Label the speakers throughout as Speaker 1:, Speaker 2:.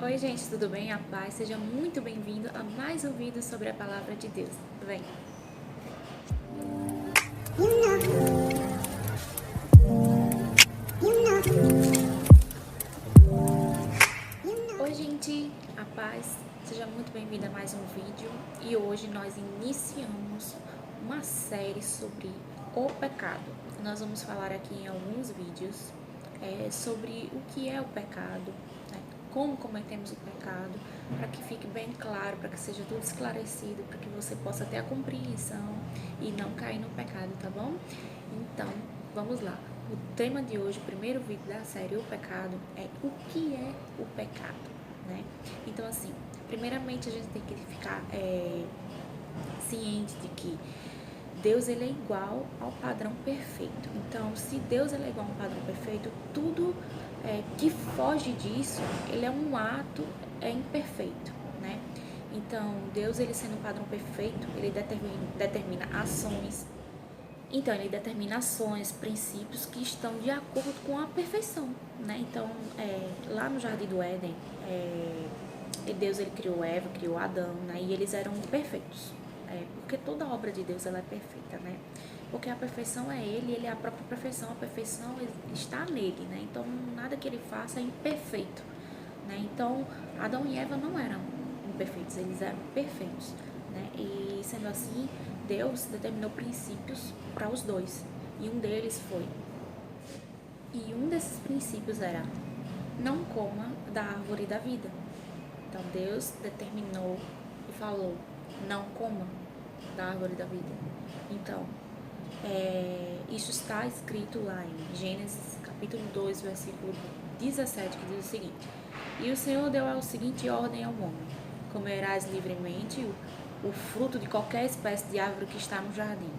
Speaker 1: Oi gente, tudo bem? A paz, seja muito bem-vindo a mais um vídeo sobre a palavra de Deus. Vem! Oi gente, a paz, seja muito bem-vindo a mais um vídeo. E hoje nós iniciamos uma série sobre o pecado. Nós vamos falar aqui em alguns vídeos sobre o que é o pecado, né? Como cometemos o pecado, para que fique bem claro, para que seja tudo esclarecido, para que você possa ter a compreensão e não cair no pecado, tá bom? Então, vamos lá. O tema de hoje, o primeiro vídeo da série O Pecado, é o que é o pecado, né? Então, assim, primeiramente a gente tem que ficar ciente de que Deus ele é igual ao padrão perfeito. Então, se Deus ele é igual ao padrão perfeito, tudo que foge disso, ele é um ato imperfeito, né? Então, Deus ele sendo um padrão perfeito, ele determina ações. Então, ele determina ações, princípios que estão de acordo com a perfeição, né? Então, lá no Jardim do Éden, Deus ele criou Eva, criou Adão, né? E eles eram perfeitos. Porque toda obra de Deus ela é perfeita, né? Porque a perfeição é ele é a própria perfeição, a perfeição está nele, né? Então nada que ele faça é imperfeito, né? Então Adão e Eva não eram imperfeitos, eles eram perfeitos, né? E sendo assim, Deus determinou princípios para os dois, e um desses princípios era: não coma da árvore da vida. Então Deus determinou e falou: não coma da árvore da vida. Então, isso está escrito lá em Gênesis capítulo 2, versículo 17, que diz o seguinte: e o Senhor deu a seguinte ordem ao homem: comerás livremente o fruto de qualquer espécie de árvore que está no jardim.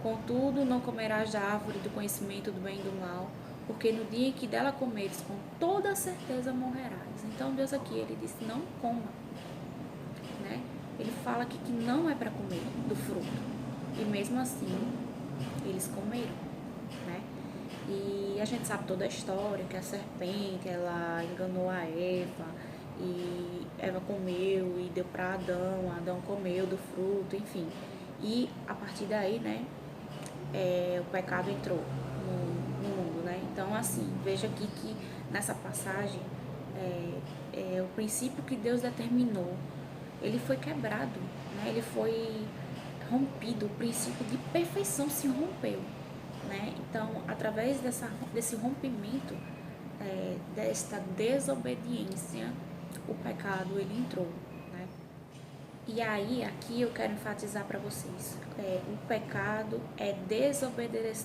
Speaker 1: Contudo, não comerás da árvore do conhecimento do bem e do mal, porque no dia em que dela comeres, com toda certeza morrerás. Então Deus aqui, ele disse: não coma, né? Ele fala aqui que não é para comer do fruto. E mesmo assim, eles comeram, né? E a gente sabe toda a história, que a serpente, ela enganou a Eva, e Eva comeu e deu para Adão, Adão comeu do fruto, enfim. E a partir daí, né, o pecado entrou no mundo, né? Então, assim, veja aqui que nessa passagem, o princípio que Deus determinou, ele foi quebrado, né? Ele foi rompido, o princípio de perfeição se rompeu, né? Então, através desse rompimento, desta desobediência, o pecado ele entrou, né? E aí, aqui eu quero enfatizar para vocês, o pecado é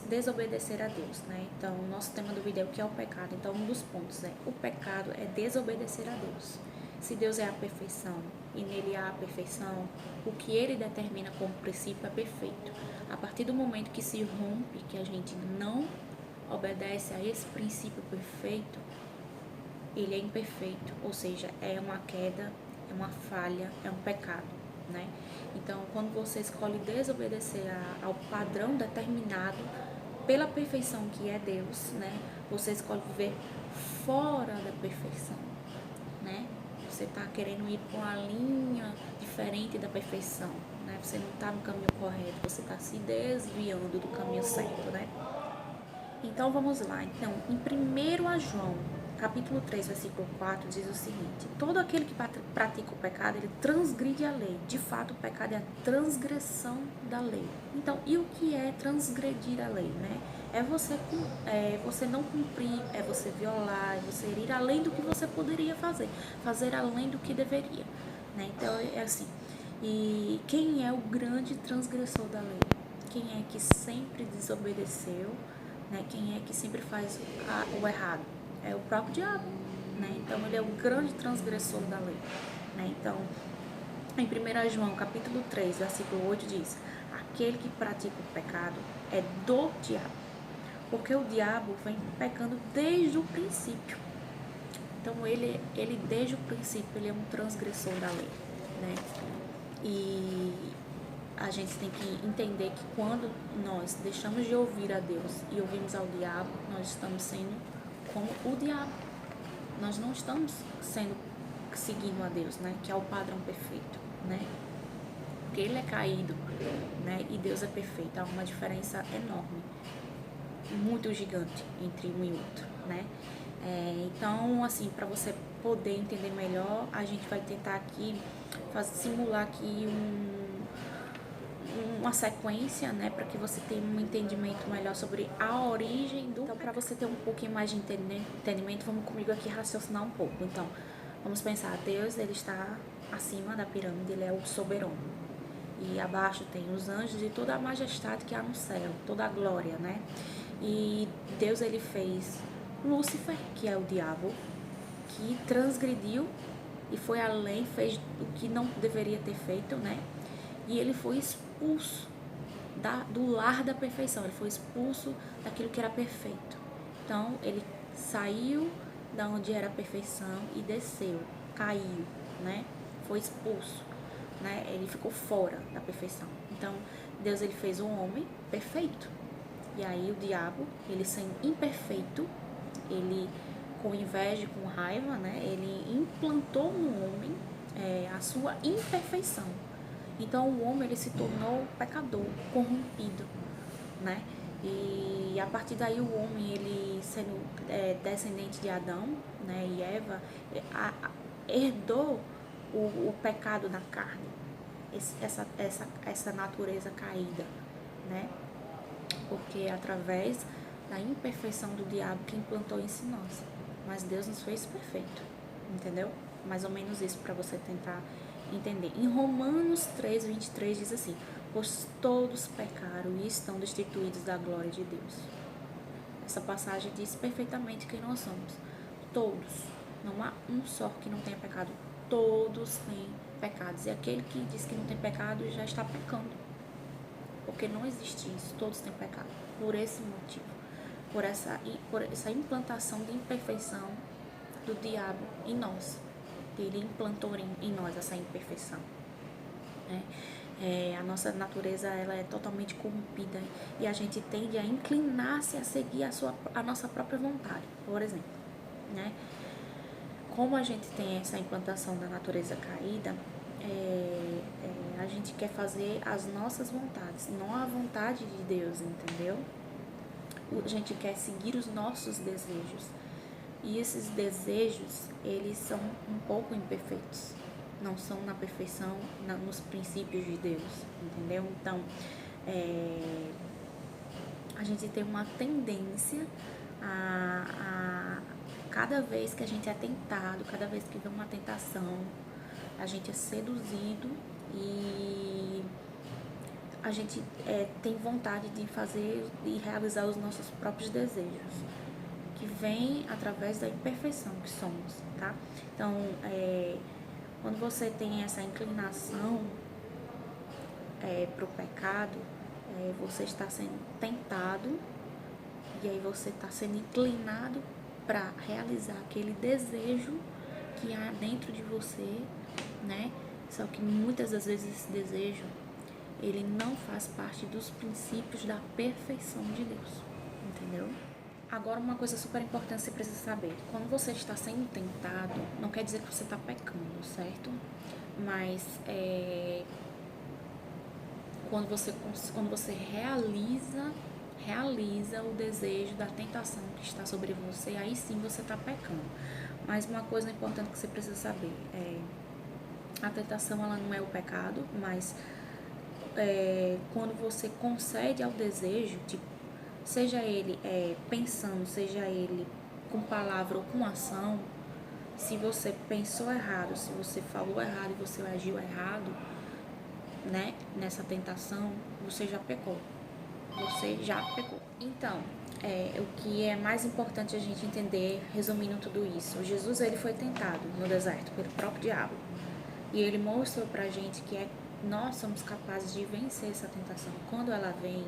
Speaker 1: desobedecer a Deus, né? Então, o nosso tema do vídeo é o que é o pecado. Então, um dos pontos é, o pecado é desobedecer a Deus. Se Deus é a perfeição e nele há a perfeição, o que ele determina como princípio é perfeito. A partir do momento que se rompe, que a gente não obedece a esse princípio perfeito, ele é imperfeito, ou seja, é uma queda, é uma falha, é um pecado, né? Então, quando você escolhe desobedecer ao padrão determinado pela perfeição que é Deus, né? Você escolhe viver fora da perfeição, né? Você está querendo ir para uma linha diferente da perfeição, né? Você não está no caminho correto, você está se desviando do caminho certo, né? Então vamos lá. Então, em 1 João, capítulo 3, versículo 4, diz o seguinte: todo aquele que pratica o pecado, ele transgride a lei. De fato, o pecado é a transgressão da lei. Então, e o que é transgredir a lei, né? É você não cumprir, é você violar, é você ir além do que você poderia fazer além do que deveria, né? Então, é assim. E quem é o grande transgressor da lei? Quem é que sempre desobedeceu, né? Quem é que sempre faz o errado? É o próprio diabo, né? Então ele é o grande transgressor da lei, né? Então, em 1 João capítulo 3, versículo 8 diz: aquele que pratica o pecado é do diabo, porque o diabo vem pecando desde o princípio. Então ele desde o princípio, ele é um transgressor da lei, né? E a gente tem que entender que quando nós deixamos de ouvir a Deus e ouvimos ao diabo, nós estamos sendo como o diabo, nós não estamos seguindo a Deus, né? Que é o padrão perfeito, né? Porque ele é caído, né? E Deus é perfeito. Há uma diferença enorme, muito gigante entre um e outro, né? Então, assim, para você poder entender melhor, a gente vai tentar aqui simular aqui uma sequência, né, para que você tenha um entendimento melhor sobre a origem do... Então, para você ter um pouquinho mais de entendimento, vamos comigo aqui raciocinar um pouco. Então, vamos pensar, Deus, ele está acima da pirâmide, ele é o soberano. E abaixo tem os anjos e toda a majestade que há no céu, toda a glória, né? E Deus, ele fez Lúcifer, que é o diabo, que transgrediu e foi além, fez o que não deveria ter feito, né? E ele foi expulso do lar da perfeição, ele foi expulso daquilo que era perfeito. Então, ele saiu da onde era a perfeição e desceu, caiu, né? Foi expulso, né? Ele ficou fora da perfeição. Então, Deus, ele fez um homem perfeito. E aí o diabo, ele sendo imperfeito, ele com inveja, com raiva, né? Ele implantou no homem a sua imperfeição. Então o homem, ele se tornou pecador, corrompido, né? E a partir daí o homem, ele sendo descendente de Adão, né, e Eva, herdou o pecado na carne, essa natureza caída, né? Porque através da imperfeição do diabo que implantou isso em nós. Mas Deus nos fez perfeito, entendeu? Mais ou menos isso para você tentar entender. Em Romanos 3:23 diz assim: pois todos pecaram e estão destituídos da glória de Deus. Essa passagem diz perfeitamente quem nós somos. Todos. Não há um só que não tenha pecado. Todos têm pecados. E aquele que diz que não tem pecado já está pecando. Porque não existe isso. Todos têm pecado. Por esse motivo. Por essa implantação de imperfeição do diabo em nós. Ele implantou em nós essa imperfeição, né? A nossa natureza, ela é totalmente corrompida e a gente tende a inclinar-se a seguir a nossa própria vontade, por exemplo, né? Como a gente tem essa implantação da natureza caída, a gente quer fazer as nossas vontades, não a vontade de Deus, entendeu? A gente quer seguir os nossos desejos. E esses desejos, eles são um pouco imperfeitos. Não são na perfeição, nos princípios de Deus, entendeu? Então, a gente tem uma tendência a cada vez que a gente é tentado, cada vez que vem uma tentação, a gente é seduzido e a gente tem vontade de fazer e realizar os nossos próprios desejos, que vem através da imperfeição que somos, tá? Então, quando você tem essa inclinação para o pecado, você está sendo tentado e aí você está sendo inclinado para realizar aquele desejo que há dentro de você, né? Só que muitas das vezes esse desejo, ele não faz parte dos princípios da perfeição de Deus, entendeu? Agora, uma coisa super importante que você precisa saber: quando você está sendo tentado, não quer dizer que você está pecando, certo? Mas quando você realiza o desejo da tentação que está sobre você, aí sim você está pecando. Mas uma coisa importante que você precisa saber a tentação, ela não é o pecado, mas quando você concede ao desejo, tipo, seja ele pensando, seja ele com palavra ou com ação, se você pensou errado, se você falou errado e você agiu errado, né, nessa tentação, você já pecou. Você já pecou. Então, o que é mais importante a gente entender, resumindo tudo isso: Jesus, ele foi tentado no deserto pelo próprio diabo. E ele mostrou pra gente que nós somos capazes de vencer essa tentação. Quando ela vem,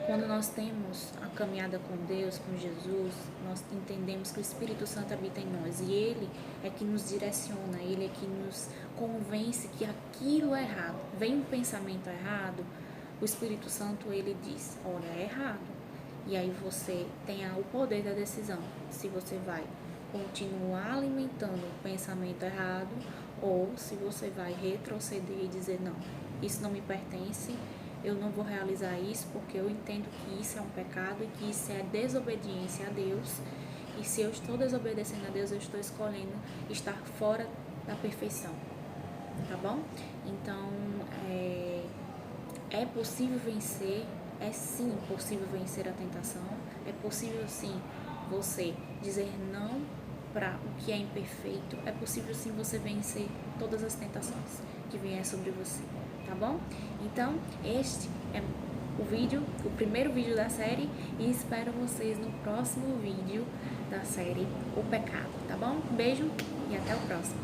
Speaker 1: quando nós temos a caminhada com Deus, com Jesus, nós entendemos que o Espírito Santo habita em nós. E Ele é que nos direciona, Ele é que nos convence que aquilo é errado. Vem um pensamento errado, o Espírito Santo, ele diz: olha, é errado. E aí você tem o poder da decisão, se você vai continuar alimentando o pensamento errado, ou se você vai retroceder e dizer, não, isso não me pertence, eu não vou realizar isso porque eu entendo que isso é um pecado e que isso é desobediência a Deus. E se eu estou desobedecendo a Deus, eu estou escolhendo estar fora da perfeição, tá bom? Então, é possível vencer, é sim possível vencer a tentação, é possível sim você dizer não para o que é imperfeito, é possível sim você vencer todas as tentações que vier sobre você, tá bom? Então, este é o primeiro vídeo da série, e espero vocês no próximo vídeo da série O Pecado, tá bom? Um beijo e até o próximo.